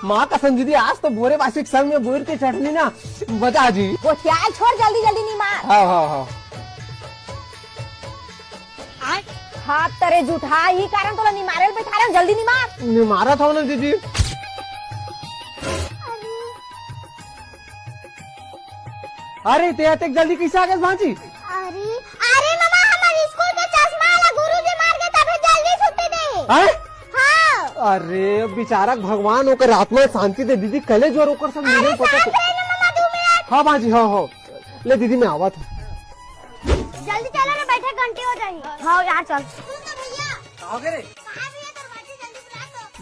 माँ कसम दीदी आज तो बोरे बासी संग में बोर की चटनी ना बता जी। वो क्या छोड़ जल्दी जल्दी नहीं मार। हाँ हाँ हाँ हाथ तरे झूठा ही कारण तो नहीं मारे पे थारे जल्दी नहीं मार। नहीं मारा था ना दीदी। अरे ते आते जल्दी कैसे आ गए भांजी? अरे अरे मामा हमारे स्कूल के चश्मा वाला गुरुजी मार के तब जल्दी छुट्टी दे। हाँ? अरे बेचारा भगवान होकर आत्मा शांति दे दीदी। कले जोर होकर सब मुझे पता था। हाँ भांजी हाँ हाँ ले दीदी मैं आवा था। जल्दी चलो ना बैठे घंटे हो जाएंगे। हाँ यार चल।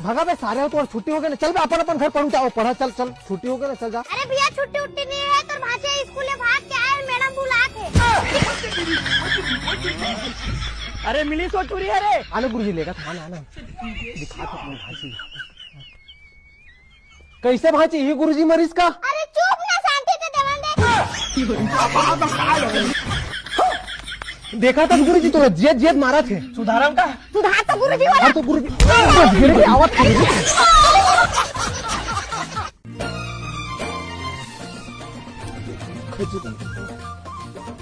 भगा बे सारे हो तो छुट्टी हो गई ना। चल बे अपन अपन घर पढ़ू जाओ पढ़ा। चल चल छुट्टी हो गई ना चल जा। अरे भैया छुट्टी उट्टी नहीं है तो भाषा स्कूल में भाग के आए मैडम बुला के। अरे मिली सो चोरी है रे। आना गुरुजी लेगा था आना दिखा तो अपनी भांजी। कैसे भांजी ये गुरुजी मरीज का? अरे चुप ना शांति से देवन दे। देखा था गुरुजी तो जेद जेद मारा थे। सुधारम का सुधार तो गुरुजी वाला। हाँ तो गुरुजी गिर के आवाज था।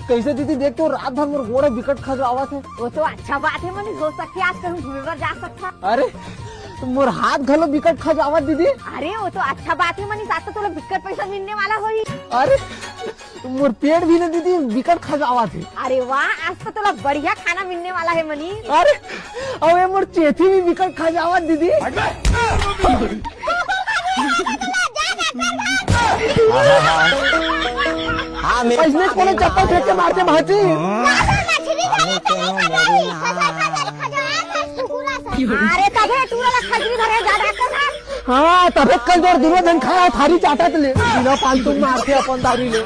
कैसे दीदी देख तो रात भर मेरे गोड़ा विकट खा आवाज है। वो तो अच्छा बात है मनी हो सकती आज कहीं घूमे पर जा सकता। अरे मोर हाथ घलो विकट खा आवाज दीदी। अरे वो तो अच्छा बात है मनी साथ तो थोड़ा विकट पैसा मिलने वाला होई। अरे मोर पेट भी ना दीदी विकट खा आवाज है। अरे वाह आज तो थोड़ा बढ़िया खाना मिलने वाला है मनी। अरे अब ये मोर चेथी भी विकट खा आवाज दीदी। हाँ इसमें कौन चप्पल फेंक के मारते भाजी। अरे तबे तूरा खजरी धरे जा डॉक्टर साहब। हाँ तबे कल जोर दुर्योधन खाया थारी चाटा ले बिना पालतू मारते अपन दारू ले।